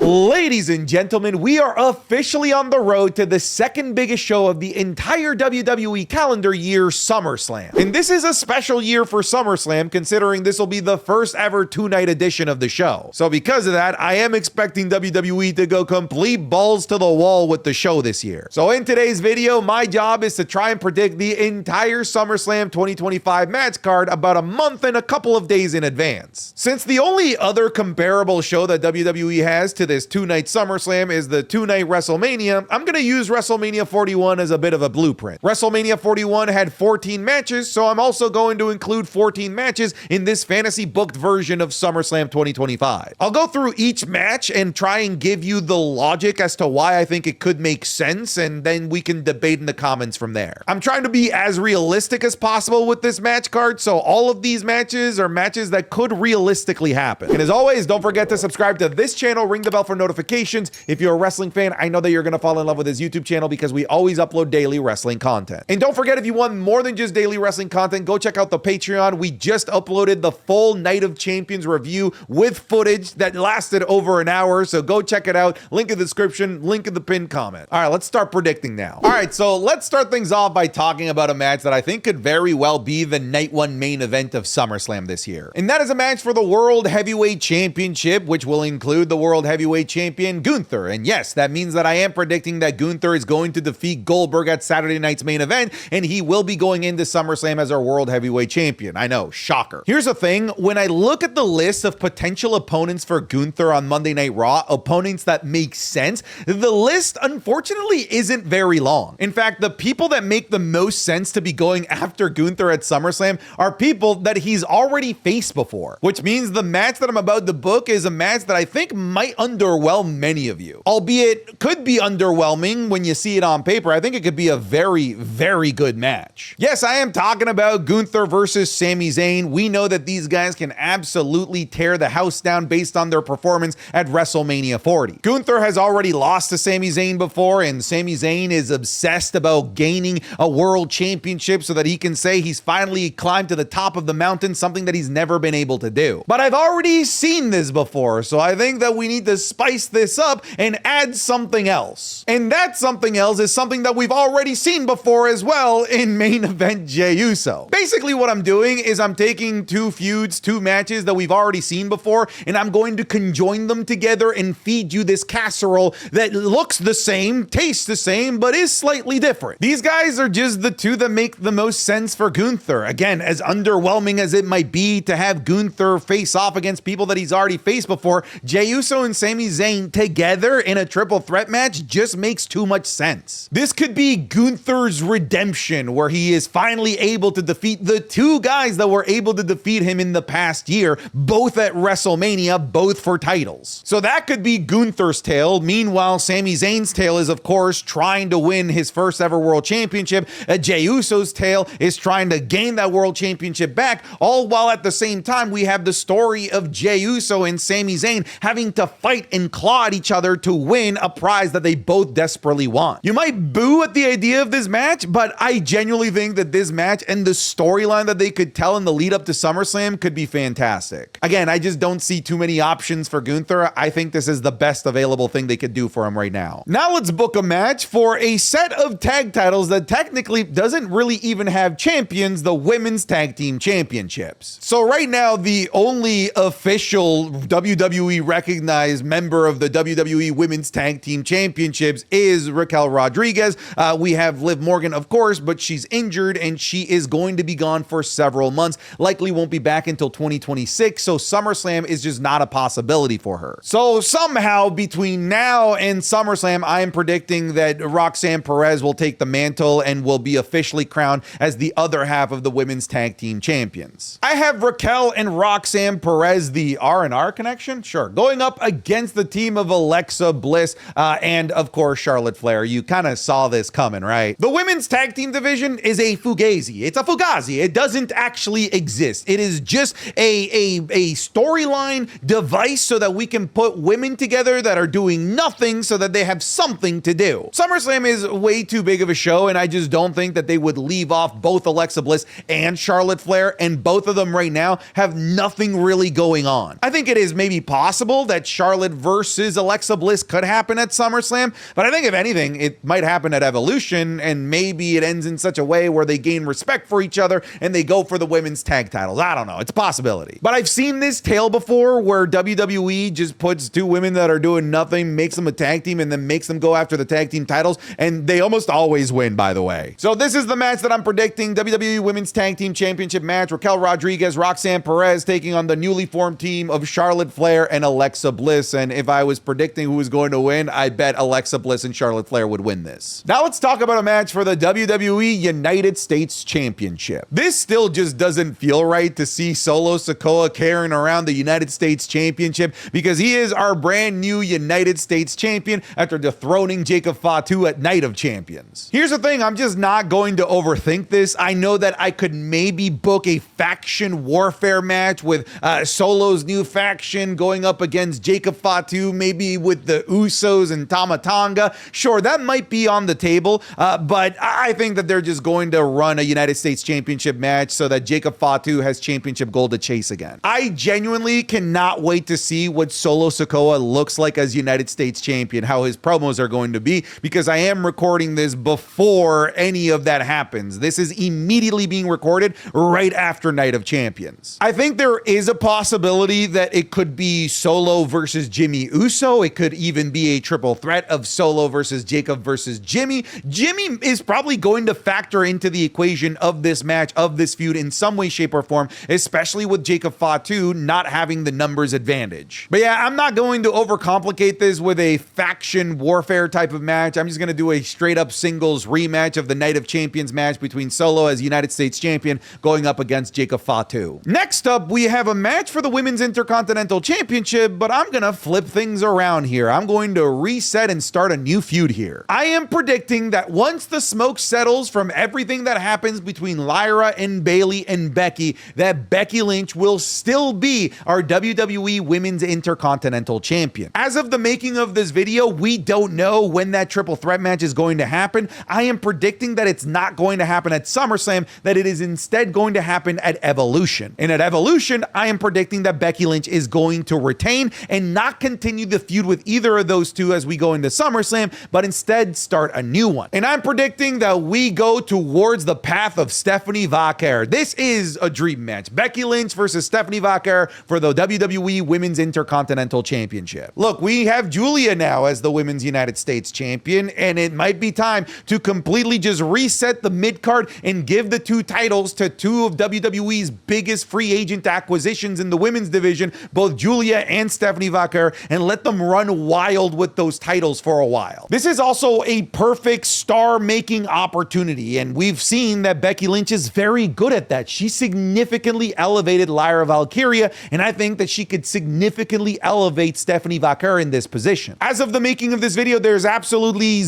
Ladies and gentlemen, we are officially on the road to the second biggest show of the entire WWE calendar year, SummerSlam. And this is a special year for SummerSlam, considering this will be the first ever two-night edition of the show. So because of that, I am expecting WWE to go complete balls to the wall with the show this year. So in today's video, my job is to try and predict the entire SummerSlam 2025 match card about a month and a couple of days in advance. Since the only other comparable show that WWE has to this two-night SummerSlam is the two-night WrestleMania, I'm gonna use WrestleMania 41 as a bit of a blueprint. WrestleMania 41 had 14 matches, so I'm also going to include 14 matches in this fantasy booked version of SummerSlam 2025. I'll go through each match and try and give you the logic as to why I think it could make sense, and then we can debate in the comments from there. I'm trying to be as realistic as possible with this match card, so all of these matches are matches that could realistically happen. And as always, don't forget to subscribe to this channel, ring the bell for notifications. If you're a wrestling fan, I know that you're gonna fall in love with this YouTube channel because we always upload daily wrestling content. And don't forget, if you want more than just daily wrestling content, go check out the Patreon. We just uploaded the full Night of Champions review with footage that lasted over an hour, so go check it out. Link in the description, link in the pinned comment. All right, let's start predicting now. All right, so let's start things off by talking about a match that I think could very well be the night one main event of SummerSlam this year. And that is a match for the World Heavyweight Championship, which will include the World Heavyweight Champion Gunther. And yes, that means that I am predicting that Gunther is going to defeat Goldberg at Saturday night's main event, and he will be going into SummerSlam as our World Heavyweight Champion. I know, shocker. Here's the thing, when I look at the list of potential opponents for Gunther on Monday Night Raw, opponents that make sense, the list unfortunately isn't very long. In fact, the people that make the most sense to be going after Gunther at SummerSlam are people that he's already faced before, which means the match that I'm about to book is a match that I think might underwhelm many of you. Albeit could be underwhelming when you see it on paper. I think it could be a very, very good match. Yes, I am talking about Gunther versus Sami Zayn. We know that these guys can absolutely tear the house down based on their performance at WrestleMania 40. Gunther has already lost to Sami Zayn before, and Sami Zayn is obsessed about gaining a world championship so that he can say he's finally climbed to the top of the mountain, something that he's never been able to do. But I've already seen this before, so I think that we need to spice this up and add something else. And that something else is something that we've already seen before as well in main event Jey Uso. Basically what I'm doing is I'm taking two feuds, two matches that we've already seen before, and I'm going to conjoin them together and feed you this casserole that looks the same, tastes the same, but is slightly different. These guys are just the two that make the most sense for Gunther. Again, as underwhelming as it might be to have Gunther face off against people that he's already faced before, Jey Uso and Sami Zayn together in a triple threat match just makes too much sense. This could be Gunther's redemption, where he is finally able to defeat the two guys that were able to defeat him in the past year, both at WrestleMania, both for titles. So that could be Gunther's tale. Meanwhile, Sami Zayn's tale is, of course, trying to win his first ever world championship. Jey Uso's tale is trying to gain that world championship back, all while at the same time we have the story of Jey Uso and Sami Zayn having to fight and claw at each other to win a prize that they both desperately want. You might boo at the idea of this match, but I genuinely think that this match and the storyline that they could tell in the lead up to SummerSlam could be fantastic. Again, I just don't see too many options for Gunther. I think this is the best available thing they could do for him right now. Now let's book a match for a set of tag titles that technically doesn't really even have champions, the Women's Tag Team Championships. So right now, the only official WWE recognized member of the WWE Women's Tag Team Championships is Raquel Rodriguez. We have Liv Morgan, of course, but she's injured and she is going to be gone for several months. Likely won't be back until 2026, so SummerSlam is just not a possibility for her. So somehow between now and SummerSlam, I am predicting that Roxanne Perez will take the mantle and will be officially crowned as the other half of the Women's Tag Team Champions. I have Raquel and Roxanne Perez, the R&R connection? Sure. Going up against the team of Alexa Bliss and, of course, Charlotte Flair. You kind of saw this coming, right? The Women's Tag Team division is a fugazi. It's a fugazi. It doesn't actually exist. It is just a storyline device so that we can put women together that are doing nothing so that they have something to do. SummerSlam is way too big of a show, and I just don't think that they would leave off both Alexa Bliss and Charlotte Flair, and both of them right now have nothing really going on. I think it is maybe possible that Charlotte versus Alexa Bliss could happen at SummerSlam, but I think if anything, it might happen at Evolution, and maybe it ends in such a way where they gain respect for each other and they go for the women's tag titles. I don't know. It's a possibility. But I've seen this tale before where WWE just puts two women that are doing nothing, makes them a tag team, and then makes them go after the tag team titles, and they almost always win, by the way. So this is the match that I'm predicting. WWE Women's Tag Team Championship match. Raquel Rodriguez, Roxanne Perez taking on the newly formed team of Charlotte Flair and Alexa Bliss. And if I was predicting who was going to win, I bet Alexa Bliss and Charlotte Flair would win this. Now let's talk about a match for the WWE United States Championship. This still just doesn't feel right to see Solo Sikoa carrying around the United States Championship, because he is our brand new United States Champion after dethroning Jacob Fatu at Night of Champions. Here's the thing, I'm just not going to overthink this. I know that I could maybe book a faction warfare match with Solo's new faction going up against Jacob Fatu, maybe with the Usos and Tama Tonga. Sure, that might be on the table, but I think that they're just going to run a United States Championship match so that Jacob Fatu has championship gold to chase again. I genuinely cannot wait to see what Solo Sikoa looks like as United States Champion, how his promos are going to be, because I am recording this before any of that happens. This is immediately being recorded right after Night of Champions. I think there is a possibility that it could be Solo versus Jimmy Uso. It could even be a triple threat of Solo versus Jacob versus Jimmy. Jimmy is probably going to factor into the equation of this match, of this feud in some way, shape, or form, especially with Jacob Fatu not having the numbers advantage. But yeah, I'm not going to overcomplicate this with a faction warfare type of match. I'm just going to do a straight up singles rematch of the Night of Champions match between Solo as United States Champion going up against Jacob Fatu. Next up, we have a match for the Women's Intercontinental Championship, but I'm going to flip things around here. I'm going to reset and start a new feud here. I am predicting that once the smoke settles from everything that happens between Lyra and Bayley and Becky, that Becky Lynch will still be our WWE Women's Intercontinental Champion. As of the making of this video, we don't know when that triple threat match is going to happen. I am predicting that it's not going to happen at SummerSlam, that it is instead going to happen at Evolution. And at Evolution, I am predicting that Becky Lynch is going to retain and not continue the feud with either of those two as we go into SummerSlam, but instead start a new one. And I'm predicting that we go towards the path of Stephanie Vaquer. This is a dream match. Becky Lynch versus Stephanie Vaquer for the WWE Women's Intercontinental Championship. Look, we have Julia now as the Women's United States Champion, and it might be time to completely just reset the mid-card and give the two titles to two of WWE's biggest free agent acquisitions in the women's division, both Julia and Stephanie Vaquer, and let them run wild with those titles for a while. This is also a perfect star-making opportunity, and we've seen that Becky Lynch is very good at that. She significantly elevated Lyra Valkyria, and I think that she could significantly elevate Stephanie Vaquer in this position. As of the making of this video, there's absolutely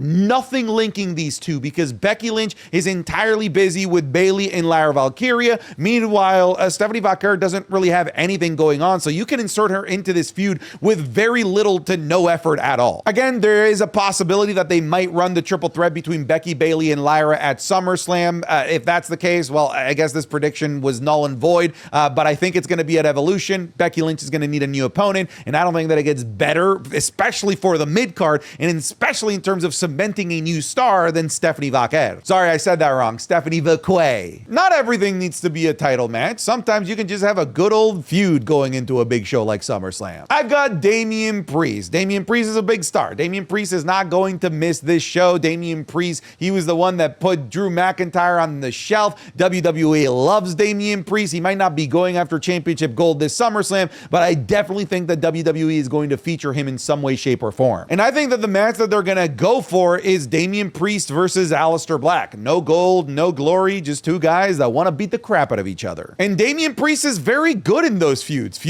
nothing linking these two, because Becky Lynch is entirely busy with Bayley and Lyra Valkyria. Meanwhile, Stephanie Vaquer doesn't really have anything going on, so you can insert her into this feud with very little to no effort at all. Again, there is a possibility that they might run the triple threat between Becky, Bayley, and Lyra at SummerSlam. If that's the case, well, I guess this prediction was null and void, but I think it's going to be at Evolution. Becky Lynch is going to need a new opponent, and I don't think that it gets better, especially for the mid-card, and especially in terms of cementing a new star, than Stephanie Vaquer. Sorry, I said that wrong. Stephanie Vaquer. Not everything needs to be a title match. Sometimes you can just have a good old feud going into a big show like SummerSlam. I've got Damian Priest. Damian Priest is a big star. Damian Priest is not going to miss this show. Damian Priest, he was the one that put Drew McIntyre on the shelf. WWE loves Damian Priest. He might not be going after championship gold this SummerSlam, but I definitely think that WWE is going to feature him in some way, shape, or form. And I think that the match that they're going to go for is Damian Priest versus Aleister Black. No gold, no glory, just two guys that want to beat the crap out of each other. And Damian Priest is very good in those feuds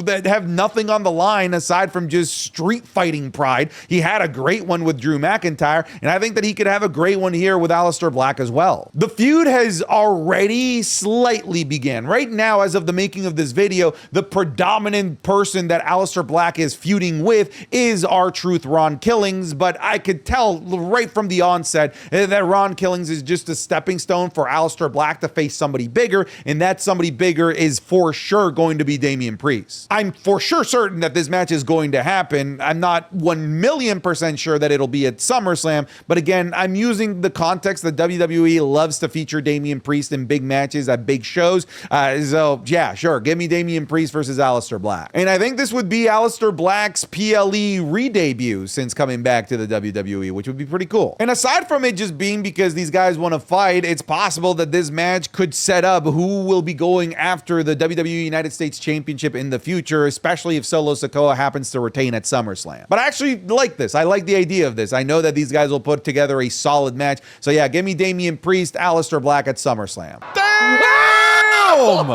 that have nothing on the line aside from just street fighting pride. He had a great one with Drew McIntyre, and I think that he could have a great one here with Aleister Black as well. The feud has already slightly began. Right now, as of the making of this video, the predominant person that Aleister Black is feuding with is R-Truth Ron Killings, but I could tell right from the onset that Ron Killings is just a stepping stone for Aleister Black to face somebody bigger, and that somebody bigger is for sure going to be Damian Priest. I'm for sure certain certain that this match is going to happen. I'm not 1,000,000% sure that it'll be at SummerSlam, but again, I'm using the context that WWE loves to feature Damian Priest in big matches at big shows. So yeah, sure, give me Damian Priest versus Aleister Black. And I think this would be Aleister Black's PLE re-debut since coming back to the WWE, which would be pretty cool. And aside from it just being because these guys want to fight, it's possible that this match could set up who will be going after the WWE United States Championship in the future, especially if Solo Sikoa happens to retain at SummerSlam. But I actually like this. I like the idea of this. I know that these guys will put together a solid match. So yeah, give me Damian Priest, Aleister Black at SummerSlam. Damn!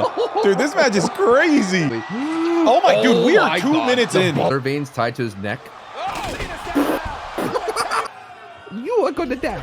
Dude, this match is crazy. Oh my, dude, we are 2 minutes in. Water veins tied to his neck. You are gonna die.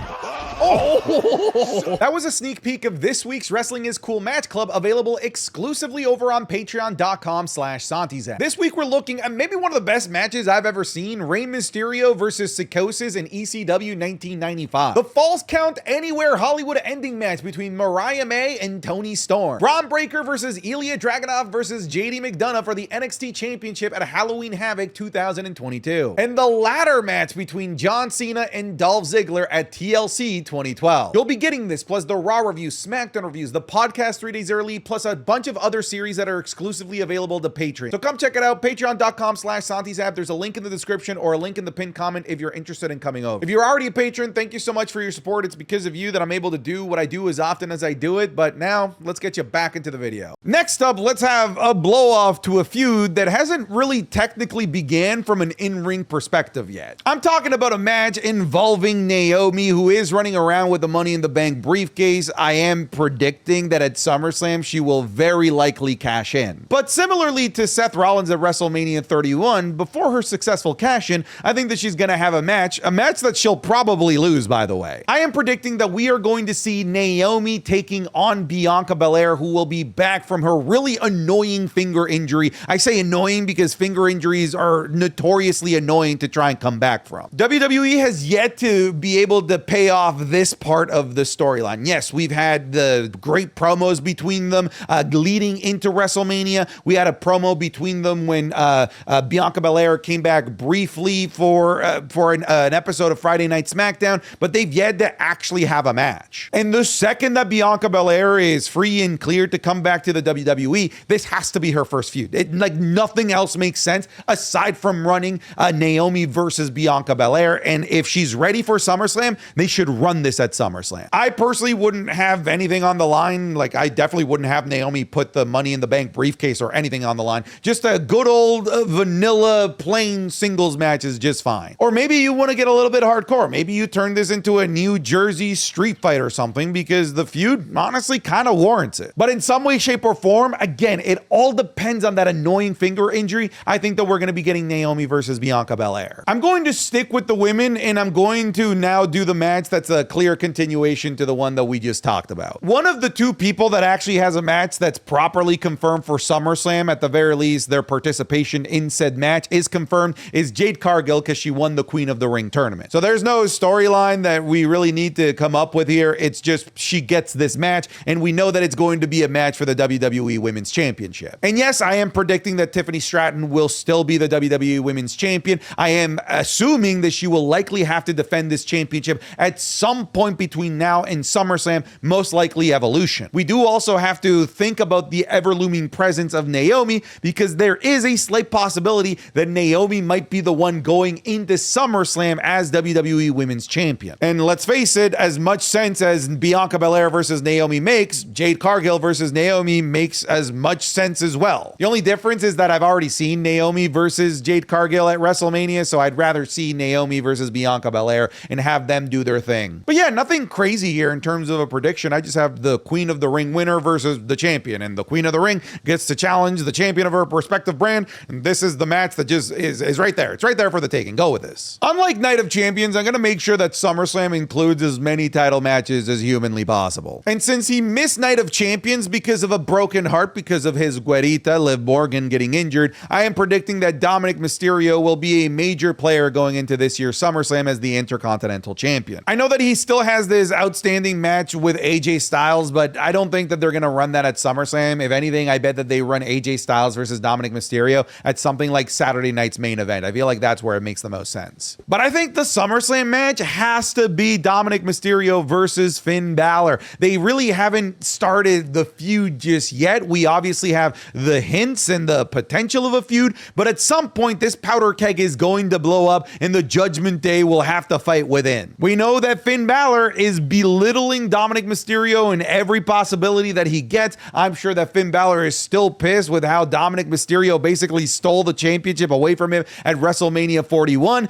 Oh! That was a sneak peek of this week's Wrestling is Cool Match Club, available exclusively over on patreon.com/SantiZap. This week we're looking at maybe one of the best matches I've ever seen, Rey Mysterio versus Psychosis in ECW 1995. The Falls Count Anywhere Hollywood ending match between Mariah May and Toni Storm. Braun Breaker versus Ilya Dragunov versus JD McDonough for the NXT Championship at Halloween Havoc 2022. And the ladder match between John Cena and Dolph Ziggler at TLC 2012. You'll be getting this, plus the Raw reviews, SmackDown reviews, the podcast 3 days early, plus a bunch of other series that are exclusively available to Patreon. So come check it out, patreon.com/SantiZap. There's a link in the description or a link in the pinned comment if you're interested in coming over. If you're already a patron, thank you so much for your support. It's because of you that I'm able to do what I do as often as I do it, but now let's get you back into the video. Next up, let's have a blow off to a feud that hasn't really technically began from an in-ring perspective yet. I'm talking about a match involving Naomi, who is running around with the Money in the Bank briefcase. I am predicting that at SummerSlam she will very likely cash in. But similarly to Seth Rollins at WrestleMania 31, before her successful cash in, I think that she's gonna have a match that she'll probably lose, by the way. I am predicting that we are going to see Naomi taking on Bianca Belair, who will be back from her really annoying finger injury. I say annoying because finger injuries are notoriously annoying to try and come back from. WWE has yet to be able to pay off this part of the storyline. Yes, we've had the great promos between them leading into WrestleMania. We had a promo between them when Bianca Belair came back briefly for an episode of Friday Night SmackDown, but they've yet to actually have a match. And the second that Bianca Belair is free and cleared to come back to the WWE, this has to be her first feud. Like nothing else makes sense aside from running Naomi versus Bianca Belair. And if she's ready for SummerSlam, they should run this at SummerSlam. I personally wouldn't have anything on the line. Like I definitely wouldn't have Naomi put the Money in the Bank briefcase or anything on the line. Just a good old vanilla plain singles match is just fine. Or maybe you want to get a little bit hardcore. Maybe you turn this into a New Jersey street fight or something because the feud honestly kind of warrants it. But in some way, shape, or form, again, it all depends on that annoying finger injury. I think that we're going to be getting Naomi versus Bianca Belair. I'm going to stick with the women and I'm going to now do the match that's a clear continuation to the one that we just talked about. One of the two people that actually has a match that's properly confirmed for SummerSlam, at the very least, their participation in said match is confirmed, is Jade Cargill because she won the Queen of the Ring tournament. So there's no storyline that we really need to come up with here. It's just she gets this match and we know that it's going to be a match for the WWE Women's Championship. And yes, I am predicting that Tiffany Stratton will still be the WWE Women's Champion. I am assuming that she will likely have to defend this championship at some point between now and SummerSlam, most likely Evolution. We do also have to think about the ever-looming presence of Naomi because there is a slight possibility that Naomi might be the one going into SummerSlam as WWE Women's Champion. And let's face it, as much sense as Bianca Belair versus Naomi makes, Jade Cargill versus Naomi makes as much sense as well. The only difference is that I've already seen Naomi versus Jade Cargill at WrestleMania, so I'd rather see Naomi versus Bianca Belair and have them do their thing. But yeah, nothing crazy here in terms of a prediction. I just have the Queen of the Ring winner versus the champion, and the Queen of the Ring gets to challenge the champion of her respective brand, and this is the match that just is right there. It's right there for the taking. Go with this. Unlike Night of Champions, I'm going to make sure that SummerSlam includes as many title matches as humanly possible. And since he missed Night of Champions because of a broken heart because of his güerita, Liv Morgan, getting injured, I am predicting that Dominic Mysterio will be a major player going into this year's SummerSlam as the Intercontinental Champion. I know that he he still has this outstanding match with AJ Styles, but I don't think that they're going to run that at SummerSlam. If anything, I bet that they run AJ Styles versus Dominic Mysterio at something like Saturday night's main event. I feel like that's where it makes the most sense. But I think the SummerSlam match has to be Dominic Mysterio versus Finn Balor. They really haven't started the feud just yet. We obviously have the hints and the potential of a feud, but at some point this powder keg is going to blow up and the Judgment Day will have to fight within. We know that Finn Balor is belittling Dominic Mysterio in every possibility that he gets. I'm sure that Finn Balor is still pissed with how Dominic Mysterio basically stole the championship away from him at WrestleMania 41.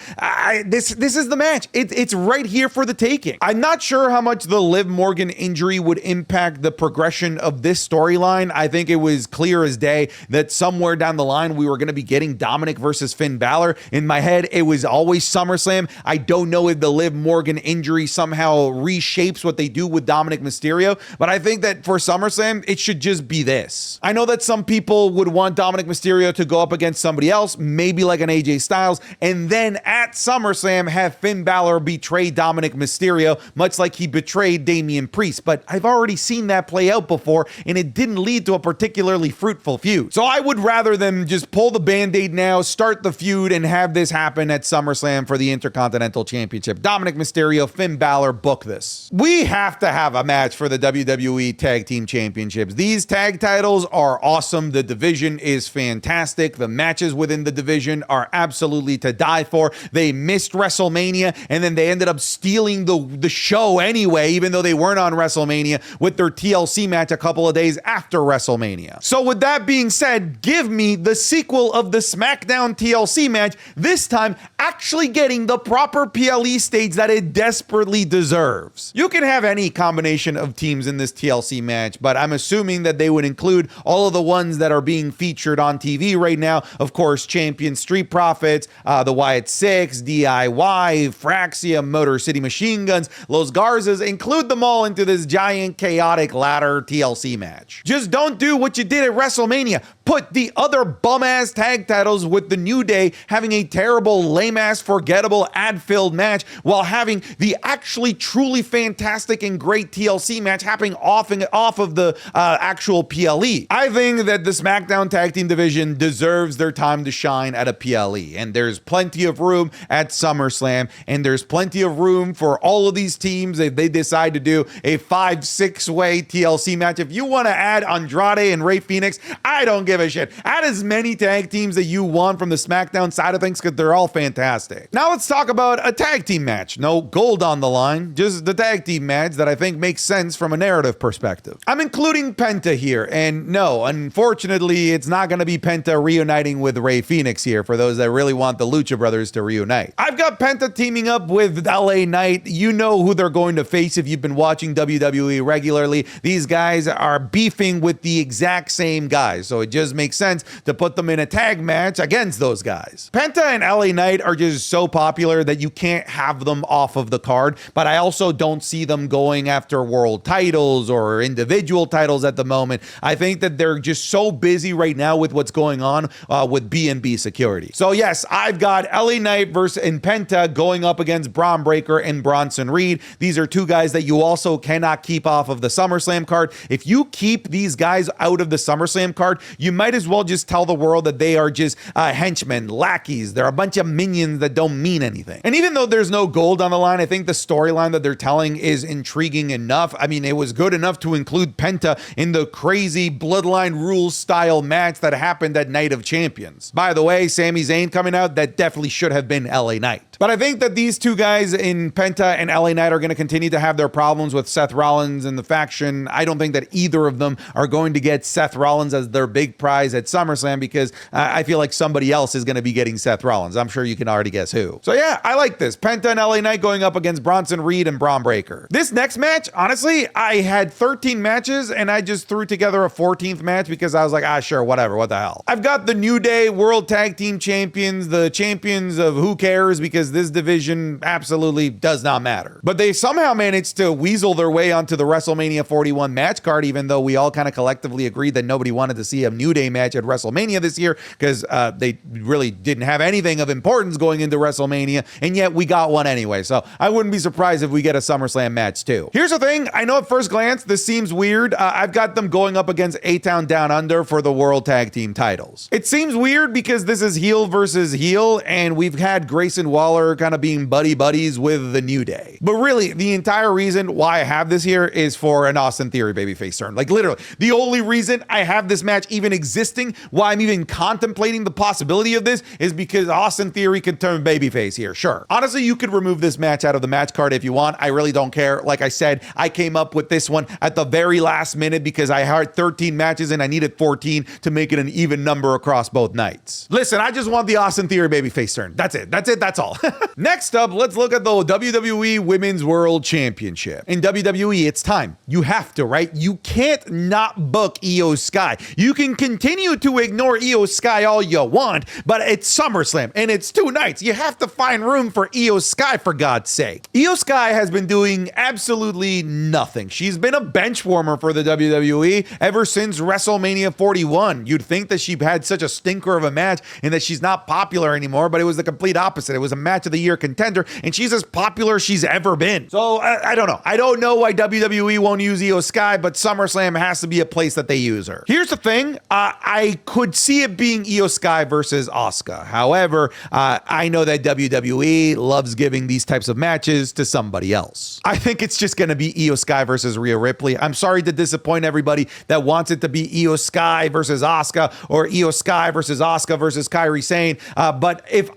This is the match. It's right here for the taking. I'm not sure how much the Liv Morgan injury would impact the progression of this storyline. I think it was clear as day that somewhere down the line we were going to be getting Dominic versus Finn Balor. In my head, it was always SummerSlam. I don't know if the Liv Morgan injury somehow reshapes what they do with Dominic Mysterio, but I think that for SummerSlam, it should just be this. I know that some people would want Dominic Mysterio to go up against somebody else, maybe like an AJ Styles, and then at SummerSlam have Finn Balor betray Dominic Mysterio, much like he betrayed Damian Priest. But I've already seen that play out before, and it didn't lead to a particularly fruitful feud. So I would rather them just pull the Band-Aid now, start the feud, and have this happen at SummerSlam for the Intercontinental Championship. Dominic Mysterio, Finn Balor, book this. We have to have a match for the WWE Tag Team Championships. These tag titles are awesome. The division is fantastic. The matches within the division are absolutely to die for. They missed WrestleMania, and then they ended up stealing the show anyway, even though they weren't on WrestleMania, with their TLC match a couple of days after WrestleMania. So with that being said, give me the sequel of the SmackDown TLC match, this time actually getting the proper PLE stage that it desperately deserves. You can have any combination of teams in this TLC match, but I'm assuming that they would include all of the ones that are being featured on TV right now. Of course, Champion Street Profits, the Wyatt Six, DIY, Fraxia, Motor City Machine Guns, Los Garzas, include them all into this giant chaotic ladder TLC match. Just don't do what you did at WrestleMania. Put the other bum-ass tag titles with the New Day having a terrible, lame-ass, forgettable, ad-filled match while having the actually truly fantastic and great TLC match happening off of the actual PLE. I think that the SmackDown Tag Team division deserves their time to shine at a PLE, and there's plenty of room at SummerSlam, and there's plenty of room for all of these teams if they decide to do a 5-6-way TLC match. If you want to add Andrade and Rey Fenix, I don't give a shit. Add as many tag teams that you want from the SmackDown side of things because they're all fantastic. Now let's talk about a tag team match. No gold on the line, just the tag team match that I think makes sense from a narrative perspective. I'm including Penta here, and no, unfortunately, it's not going to be Penta reuniting with Rey Fenix here for those that really want the Lucha Brothers to reunite. I've got Penta teaming up with LA Knight. You know who they're going to face if you've been watching WWE regularly. These guys are beefing with the exact same guys, so it just makes sense to put them in a tag match against those guys. Penta and LA Knight are just so popular that you can't have them off of the card, but I also don't see them going after world titles or individual titles at the moment. I think that they're just so busy right now with what's going on with B&B Security. So yes, I've got LA Knight versus Penta going up against Braun Breaker and Bronson Reed. These are two guys that you also cannot keep off of the SummerSlam card. If you keep these guys out of the SummerSlam card, you might as well just tell the world that they are just henchmen, lackeys. They're a bunch of minions that don't mean anything. And even though there's no gold on the line, I think the storyline that they're telling is intriguing enough. I mean, it was good enough to include Penta in the crazy Bloodline Rules style match that happened at Night of Champions. By the way, Sami Zayn coming out, that definitely should have been LA Knight. But I think that these two guys in Penta and LA Knight are going to continue to have their problems with Seth Rollins and the faction. I don't think that either of them are going to get Seth Rollins as their big prize at SummerSlam because I feel like somebody else is going to be getting Seth Rollins. I'm sure you can already guess who. So yeah, I like this. Penta and LA Knight going up against Bronson Reed and Braun Breaker. This next match, honestly, I had 13 matches and I just threw together a 14th match because I was like, sure, whatever, what the hell. I've got the New Day World Tag Team Champions, the champions of who cares because this division absolutely does not matter. But they somehow managed to weasel their way onto the WrestleMania 41 match card, even though we all kind of collectively agreed that nobody wanted to see a New New Day match at WrestleMania this year because they really didn't have anything of importance going into WrestleMania, and yet we got one anyway. So I wouldn't be surprised if we get a SummerSlam match too. Here's the thing. I know at first glance this seems weird. I've got them going up against A-Town Down Under for the World Tag Team titles. It seems weird because this is heel versus heel, and we've had Grayson Waller kind of being buddies with the New Day. But really, the entire reason why I have this here is for an Austin Theory babyface turn. Like literally, the only reason I have this match even existing, why I'm even contemplating the possibility of this, is because Austin Theory can turn babyface here. Sure. Honestly, you could remove this match out of the match card if you want. I really don't care. Like I said, I came up with this one at the very last minute because I had 13 matches and I needed 14 to make it an even number across both nights. Listen, I just want the Austin Theory babyface turn. That's it. That's all. Next up, let's look at the WWE Women's World Championship. In WWE, it's time. You have to, right? You can't not book Io Sky. You can continue to ignore Io Sky all you want, but it's SummerSlam and it's 2 nights. You have to find room for Io Sky, for God's sake. Io Sky has been doing absolutely nothing. She's been a bench warmer for the WWE ever since WrestleMania 41. You'd think that she had such a stinker of a match and that she's not popular anymore, but it was the complete opposite. It was a match of the year contender, and she's as popular as she's ever been. So I don't know. I don't know why WWE won't use Io Sky, but SummerSlam has to be a place that they use her. Here's the thing. I could see it being Io Sky versus Asuka. However, I know that WWE loves giving these types of matches to somebody else. I think it's just going to be Io Sky versus Rhea Ripley. I'm sorry to disappoint everybody that wants it to be Io Sky versus Asuka or Io Sky versus Asuka versus Kairi Sane. But if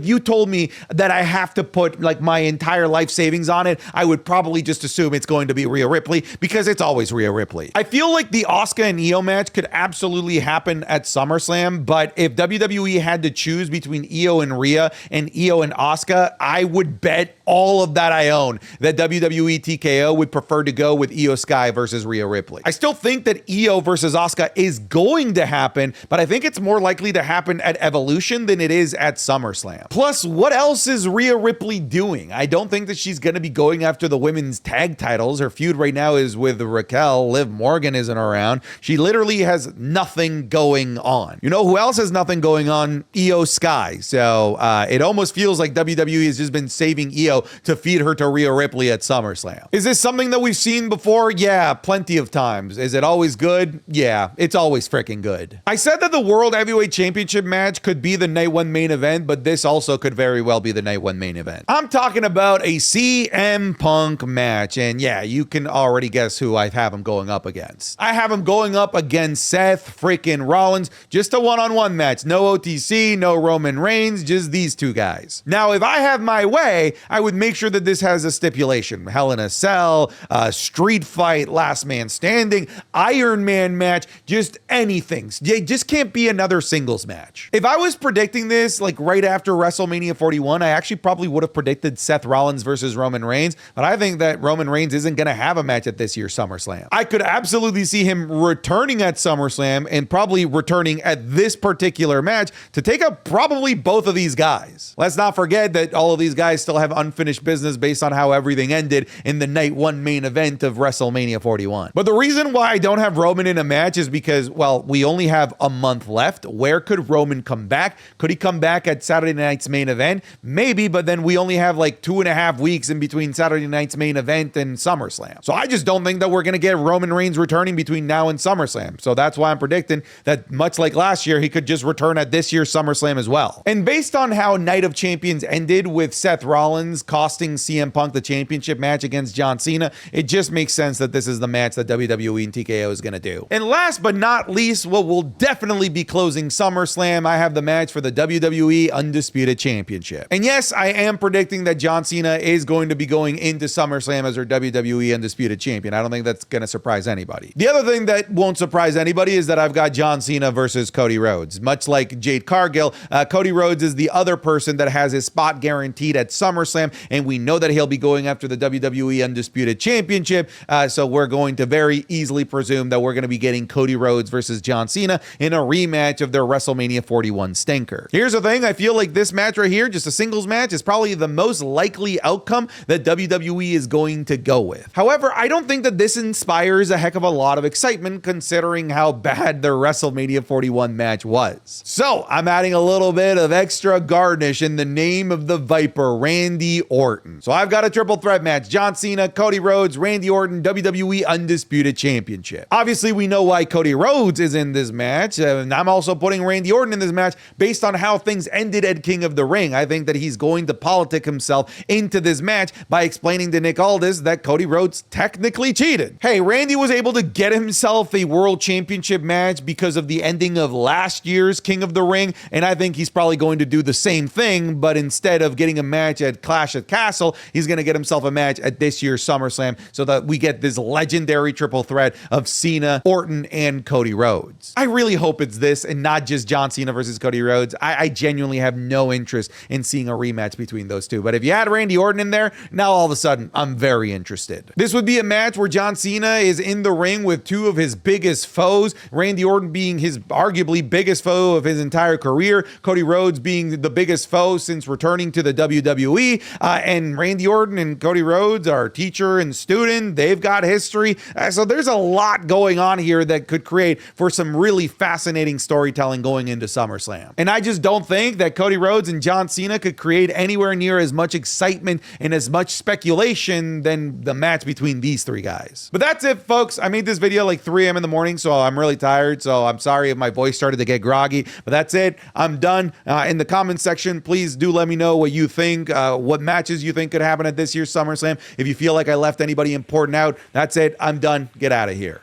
you told me that I have to put like my entire life savings on it, I would probably just assume it's going to be Rhea Ripley because it's always Rhea Ripley. I feel like the Asuka and Io match could absolutely happen at SummerSlam, but if WWE had to choose between Io and Rhea and Io and Asuka, I would bet all of that I own that WWE TKO would prefer to go with Io Sky versus Rhea Ripley. I still think that Io versus Asuka is going to happen, but I think it's more likely to happen at Evolution than it is at SummerSlam. Plus, what else is Rhea Ripley doing? I don't think that she's going to be going after the women's tag titles. Her feud right now is with Raquel. Liv Morgan isn't around. She literally has nothing going on. You know who else has nothing going on? Io Sky. So it almost feels like WWE has just been saving Io to feed her to Rhea Ripley at SummerSlam. Is this something that we've seen before? Yeah, plenty of times. Is it always good? Yeah, it's always freaking good. I said that the World Heavyweight Championship match could be the night one main event, but this also could very well be the night one main event. I'm talking about a CM Punk match, and yeah, you can already guess who I have him going up against. I have him going up against Seth freaking Rollins, just a one-on-one match. No OTC, no Roman Reigns, just these two guys. Now, if I have my way, I would make sure that this has a stipulation. Hell in a Cell, street fight, last man standing, Iron Man match, just anything. It just can't be another singles match. If I was predicting this like right after WrestleMania 41, I actually probably would have predicted Seth Rollins versus Roman Reigns, but I think that Roman Reigns isn't going to have a match at this year's SummerSlam. I could absolutely see him returning at SummerSlam and probably returning at this particular match to take up probably both of these guys. Let's not forget that all of these guys still have unfinished business based on how everything ended in the night one main event of WrestleMania 41. But the reason why I don't have Roman in a match is because, well, we only have a month left. Where could Roman come back? Could he come back at Saturday night's main event? Maybe, but then we only have like 2.5 weeks in between Saturday night's main event and SummerSlam. So I just don't think that we're going to get Roman Reigns returning between now and SummerSlam. So that's why I'm predicting that much like last year, he could just return at this year's SummerSlam as well. And based on how Night of Champions ended with Seth Rollins costing CM Punk the championship match against John Cena, it just makes sense that this is the match that WWE and TKO is going to do. And last but not least, what will definitely be closing SummerSlam, I have the match for the WWE Undisputed Championship. And yes, I am predicting that John Cena is going to be going into SummerSlam as our WWE Undisputed Champion. I don't think that's going to surprise anybody. The other thing that won't surprise anybody is that I've got John Cena versus Cody Rhodes. Much like Jade Cargill, Cody Rhodes is the other person that has his spot guaranteed at SummerSlam, and we know that he'll be going after the WWE Undisputed Championship, so we're going to very easily presume that we're going to be getting Cody Rhodes versus John Cena in a rematch of their WrestleMania 41 stinker. Here's the thing, I feel like this match right here, just a singles match, is probably the most likely outcome that WWE is going to go with. However, I don't think that this inspires a heck of a lot of excitement considering how bad bad their WrestleMania 41 match was. So I'm adding a little bit of extra garnish in the name of the Viper, Randy Orton. So I've got a triple threat match: John Cena, Cody Rhodes, Randy Orton, WWE Undisputed Championship. Obviously, we know why Cody Rhodes is in this match, and I'm also putting Randy Orton in this match based on how things ended at King of the Ring. I think that he's going to politic himself into this match by explaining to Nick Aldis that Cody Rhodes technically cheated. Hey, Randy was able to get himself a world championship match because of the ending of last year's King of the Ring, and I think he's probably going to do the same thing, but instead of getting a match at Clash at Castle, he's going to get himself a match at this year's SummerSlam so that we get this legendary triple threat of Cena, Orton, and Cody Rhodes. I really hope it's this and not just John Cena versus Cody Rhodes. I genuinely have no interest in seeing a rematch between those two, but if you add Randy Orton in there, now all of a sudden I'm very interested. This would be a match where John Cena is in the ring with two of his biggest foes, Randy Orton being his arguably biggest foe of his entire career, Cody Rhodes being the biggest foe since returning to the WWE, and Randy Orton and Cody Rhodes are teacher and student. They've got history. So there's a lot going on here that could create for some really fascinating storytelling going into SummerSlam. And I just don't think that Cody Rhodes and John Cena could create anywhere near as much excitement and as much speculation than the match between these three guys. But that's it, folks. I made this video like 3 a.m. in the morning, so I'm really tired. So I'm sorry if my voice started to get groggy, but that's it. I'm done. In the comments section, please do let me know what you think, what matches you think could happen at this year's SummerSlam. If you feel like I left anybody important out, that's it. I'm done. Get out of here.